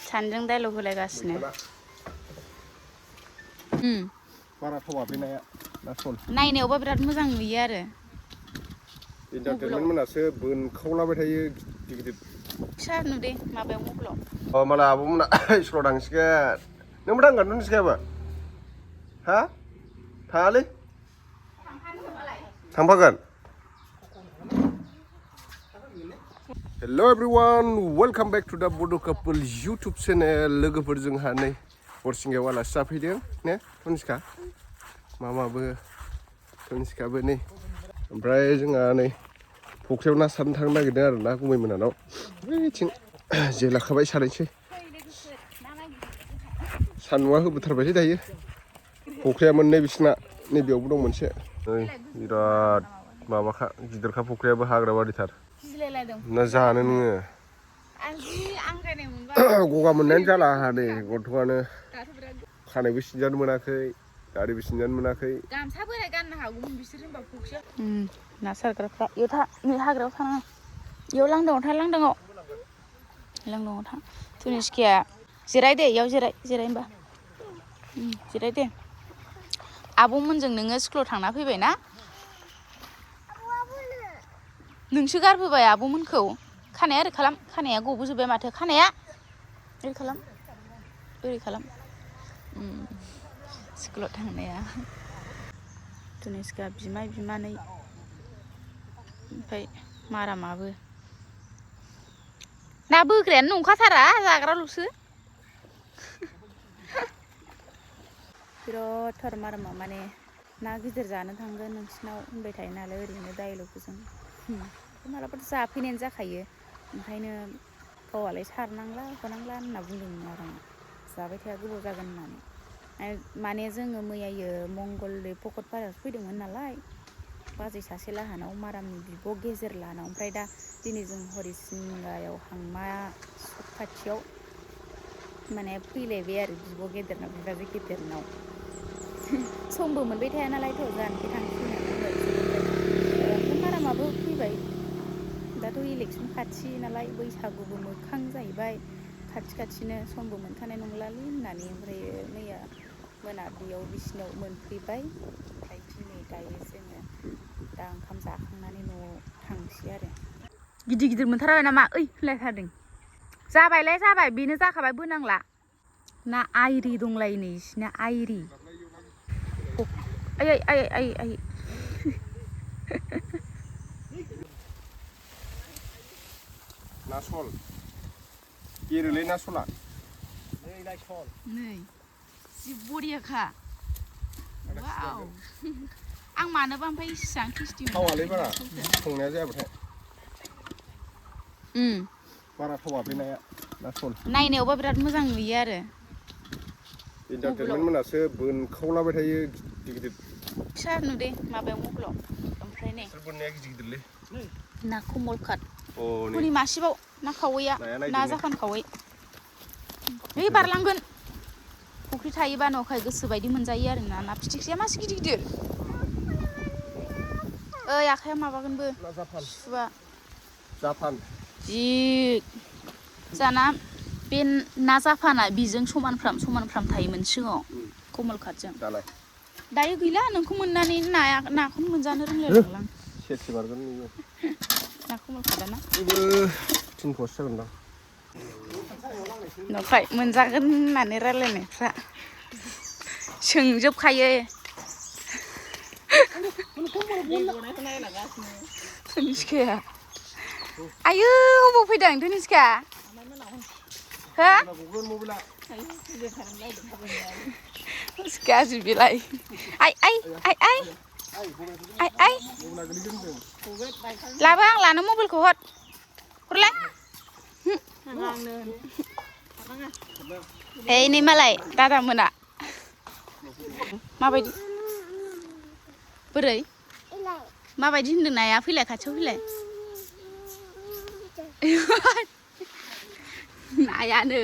सानजों dialogue होलायगासिनो बारा थावाखै नाया ना सल नायनायावबा बिराद मोजां नुयो आरो इन्टारटेनमेन्ट मोनासो बोनखावलाबाय थायो गिदिर फिसा नुदे माबायाव मबाइलाव माला आब'मोना स्कुलाव थांसिगोन नोंबो थांगोन नोंसिखायाबो हा थाङालै थांफागोन हेल' एभ्रिवान वेलकाम बेक टु दा बड' कापोल इउटुब चेनेल लोगोफोर जोंहा नै हरिसिंगायाव आलासि जाफैदों ने तनिष्का मामाबो तनिष्काबो नै ओमफ्राय जोंहा नै फख्रियाव ना सारनो थांनो नागिरदों आरो ना गुमै मोनानाव बैथिं जेलाखाबाय सानैसै सान्दुंआ होबोथारबायलै दायो फख्रिया मोननै बिसिना नैबेयावबो दं मोनसे नै बिराद माबाखा गिदिरखा फख्रियाबो हाग्रा बारिथार ना जानो नोङो गगा मोननायानो जाला आंहा नै गथ'आनो खानायबो सिनजानो मोनाखै दारिबो सिनजानो मोनाखै गामसा बोराय गाननो हागौमोन बिसोर होनबा फख्रियाव ना सारग्राफ्रा इयाव था नै हाग्रायाव थाङा इयाव लांदाङाव था लांदाङाव था तनिष्काया जिराय दे इयाव जिराय होनबा जिराय दे आब'मोनजों नोङो स्कुलाव थांना फैबाय ना नोंसो गारबोबाय आब'मोनखौ खानाया ओरै खालाम खानाया गबोजोब्बाय माथो खानाया ओरै खालाम स्कुलाव थांनाया तनिष्का बिमाय बिमानै ओमफ्राय मारामाबो ना बोग्रायानो नंखाथारा जाग्राल'सो बिरादथार मारामा माने ना गिदिर जानो थांगोन नोंसिनाव होनबाय थायो नालाय ओरैनो डाइलगजों मालाबाथ' जाफैनायानो जाखायो ओंखायनो गावआलाय सारनांला होनांला होनना बुंदोंमोन आरो आं जाबाय थाया गोबाव जागोन होननानै माने जोङो मैयायो मंगलदै पकटपारायावसो फैदोंमोन नालाय बाजै सासे लाहानाव मारामनि बिब' गेजेर लाहानाव ओमफ्राय दा दिनै जों हरिसिंगायाव हांमा सक खाथियाव माने फैलायबाय आरो बिब' गेदेरनाव बिबाजै गेदेरनाव समबो मोनबाय थाया नालायथ' जानोखि थांसैना बुंबाय ओमफ्राय मारामाबो फैबाय दाथ' इलेक्सन खाथि नालाय बैसागुबो मोखां जाहैबाय खाथिनो समबो मोनखानाय नंलालै होननानै ओमफ्राय मैया मोनाब्लियाव बिसिनाव मोनफैबाय ओमफ्राय दिनै दायो जोङो दा ओंखाम जाखांनानै न'आव थांसै आरो गिदिर मोनथारबाय नामा ओइ होनलायथारदों जाबाय बेनो जाखाबाय बोनांला ना आइरि दंलायो नै इसिना आइरि आइ ना सल एरोलै ना सला नै जि बरियाखा वाव आं मानोबा ओमफ्राय इसेबां टेस्टि थावालै बारा संनाया जायाबाथाय बारा थावाखै नाया ना सल नायनायावबा बिराद मोजां नुयो आरो इन्टारटेनमेन्ट मोनासो बोनखावलाबाय थायो गिदिर फिसा नुदे माबायाव मबाइलाव ओमफ्राय नै बोननाया गिदिरलै ना कमल काट हनै मासेबाव ना खावैया ना जाखान खावै ओइ बारलांगोन फुख्रि थायोबा न'खाय गोसोबायदि मोनजायो आरो ना फिथिख्रिया मासे गिदिर ओइ आखाइया माबागोनबो सुवा जापान जि जाना बे ना जापाना बिजों समानफ्राम थायोमोन सिगाङाव कमल काटजों दायो गैला नोंखौ मोननानै नाखौनो मोनजानो रोंलायलांलां सेरसे बारगोन नोङो ना कमल काटआ 3 पस्ट जागोनदां न'खाय मोनजागोन होननानै रायलायनायफ्रा सोंजोबखायो तनिष्काया आयौ अबाव फैदों तनिष्का हो गाज्रि बेलाय आइ लाबो आं लानो मबाइलखौ हरलाय ओइ नै मालाय दादा मोना माबायदि बोरै माबायदि होनदों नाया फैलाय खाथियाव फैलाय नाया नै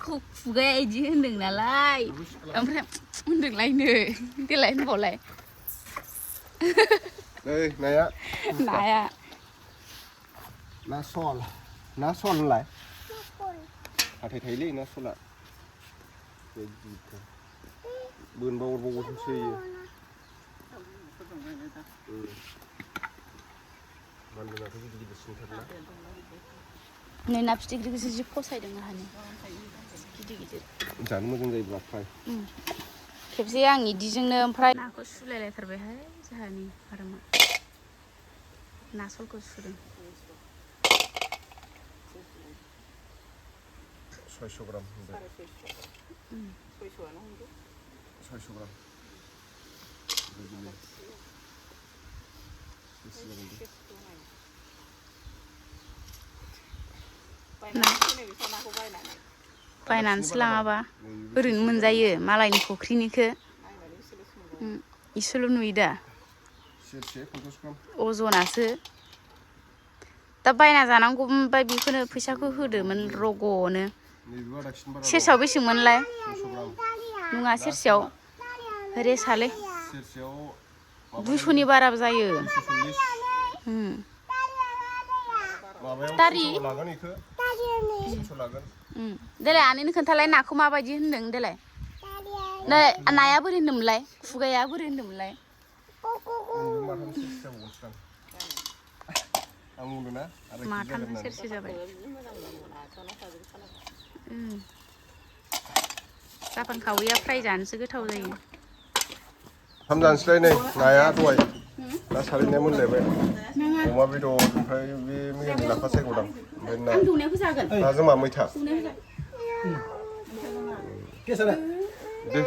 खुगाया इदि होनदों नालाय ओमफ्राय होनदोंलायनो देलाय होनबावलाय नाया ना सल होनलाय हाथाय थायोलै ना सला बोनबा अरबावगोनसो होयो मानदोनाथ' गिदिर गिदिर सिनथारना नै ना फिथिख्रिखौसो जि फसायदों आंहानो गिदिर गिदिर जानो मोजां जायोब्ला फ्राय खेबसे आं इदिजोंनो ओमफ्राय नाखौ सुलायलायथारबायहाय जोंहानि मारामा ना सलखौ सुदों 600 ग्राम 600 ग्राम बायनानैसो लाङाबा ओरैनो मोनजायो मालायनि फुख्रिनिखौ इसेल' नुयो दा अजनासो दा बायना जानांगौ ओमफ्राय बेखौनो फैसाखौ होदोमोन रग'नो सेरसेयाव बेसेबांमोनलाय नङा सेरसेयाव रेसालै 200नि बाराबो जायो दारि देलाय आनैनो खोन्थालाय नाखौ माबायदि होनदों देलाय नै नाया बोरै होनदोंमोनलाय खुगाया बोरै होनदोंमोनलाय माथाम सेरसे जाबाय जापान खावैया फ्राय जानोसो गोथाव जायो ओंखाम जानोसैलाय नै नाया दहाय ना सारैनाया मोनलायबाय अमा बेदर ओमफ्राय बे मैयानि लाफा सायग'दां ओमफ्राय नाजों मा मैथा दे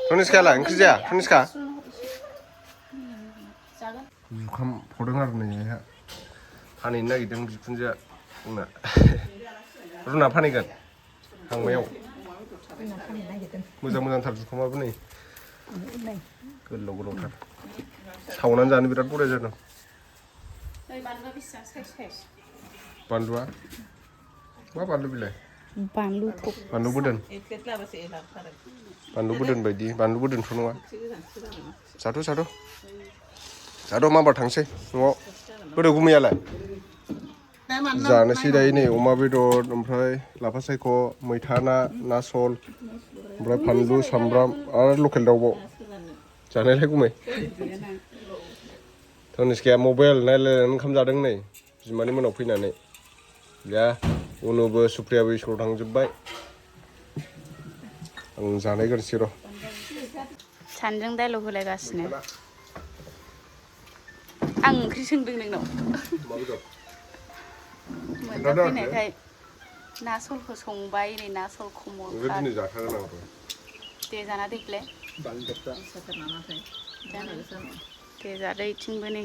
टनिस्कायालाय ओंख्रि जाया टनिस्का जुखाम फदों आरो नै आइहा फानहैनो नागिरदों बिखुनजोआ जोंना रुना फानहैगोन हांमायाव मोजां मोजांथार जुखामाबो नै गोलाव गोलावथार सावनानै जानो बिराद बरिया जादों बानलुआ मा बानलु बिलाय बानलु बोदोन बायदि बानलु बोदोनथ' नङा जाथ' माबार थांसै न'आव गोदो गुमैयालाय जानोसै दायो नै अमा बेदर ओमफ्राय लाफा सायख' मैथा ना सल ओमफ्राय फानलु सामब्राम आरो लकेल दाउबाव जानायलाय गुमै टनिस्काया मबाइल नायलायनानै ओंखाम जादों नै बिमानि मोनाव फैनानै गैया उनुबो सुप्रियाबो स्कुलाव थांजोब्बाय आं जानायग्रोनोसै र' सानैजों डायलग होलायगासिनो आं ओंख्रि सोंदों नोंनाव मोनजाफैनायखाय ना सलखौ संबाय नै ना सल खमलखात दे जाना दैखौलाय दे जादो इथिंबो नै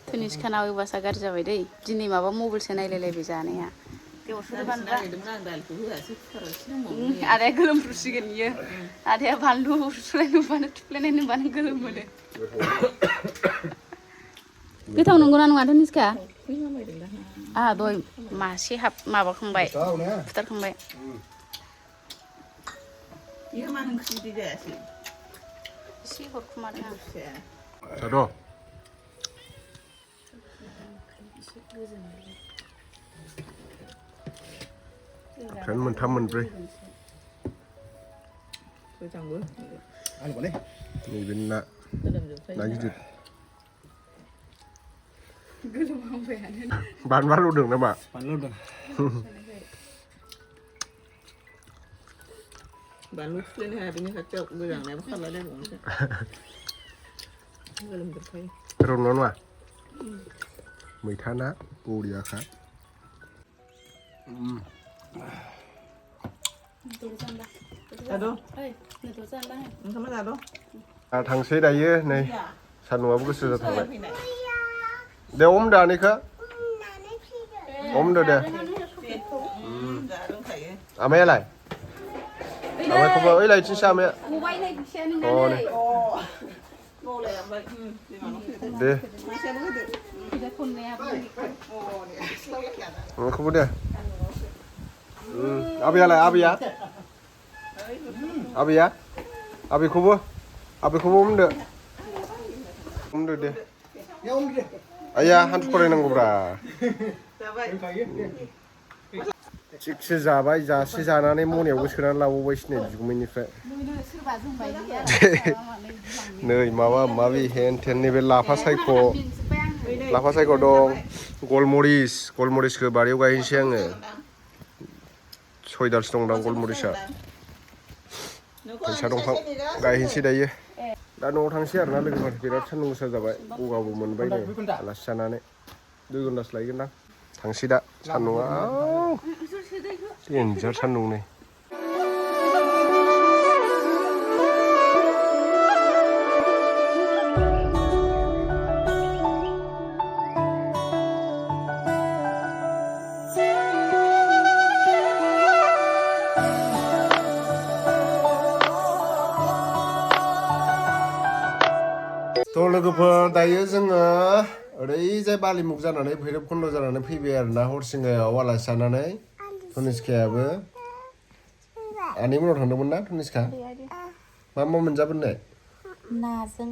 टनिस्काना अयबासा गाज्रि जाबाय दै दिनै माबा मबाइलसो नायलायलायबाय जानाया आदाया गोलोमफ्रुसिगोन इयो आदाया बानलु सुलाय नुबानो थुफ्लेनाय नुबानो गोलोम मोनो गोथाव नंगौना नङा टनिस्का आहा दहाय मासे माबाखांबाय फुथारखांबाय एसे हरखुमादों आं ओंख्रियानो मोनथाम मोनब्रै नैबे ना गिदिर बानलुआ लुदों नामा बानलु थुफ्लेनो हाया बिनि खाथियाव गोजांनायाबो खारलायलायबावनोसो गोलोमजोबखायो गोथाव नङा नङा मैथा ना बरियाखा थांसै दायो नै सान्दुंआबो गोसो जाथारबाय दे हमदो आनैखौ हमदो दे आमायालाय आमायखौबो ओइ लायथिंसै आमाया दे आमायखौबो दे आबैयालाय आबैया आबैखौबो हमदो दे आया हान्थु फरायनांगौब्रा जाबाय थिगसे जाबाय जासे जानानै मनायावबो सोनानै लाबावबायसो नै बिगुमैनिफ्राय सोरबा जोंबाय नै माबा माबि हेन थेन नैबे लाफा सायख' दं गलमरिसखौ बारियाव गायनोसै आङो 6 दालसो दंदां गलमरिसा फैसा दंफां गायहैनोसै दायो दा न'आव थांसै आरोना लोगोफोर बिराद सान्दुं गोसा जाबाय गगाबो मोनबाय नै आलासि जानानै 2 घन्टासो लायगोन दां थांसै दा सान्दुंआ देन्जार सान्दुं नै थ' लोगोफोर दायो जोङो ओरैजाय बालिमुग जानानै भैरबकुन्द जानानै फैबाय आरोना हरिसिंगायाव आलासि जानानै तनिष्कायाबो आनै मोनाव थांदोंमोन ना तनिष्का मा मोनजाबोनो नाजों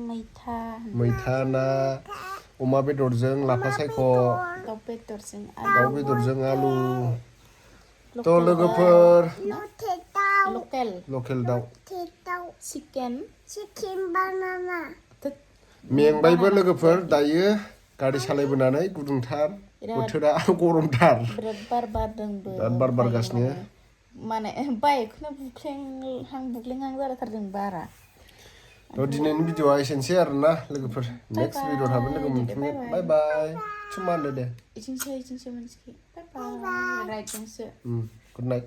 मैथा ना अमा बेदरजों लाफा सायख' दाउ बेदरजों आलु थ' लोगोफोर लकेल दाउ चिकेन बानाना मेंबायबो लोगोफोर दायो गारि सालायबोनानै गुदुंथार बोथोरा गरमथार बिराद बार बारगासिनो माने बाइकखौनो बुख्लेंहां जाथारदों बारा थ' दिनैनि भिडिअ'आ एसेनोसै आरोना लोगोफोर नेक्स्ट भिडिअ' थाबो लोगो मोनफिनगोन बाय बाय सुमा होनदो दे इथिंसो मोनसेखि बाय बाय राइटजोंसो गुड नाइट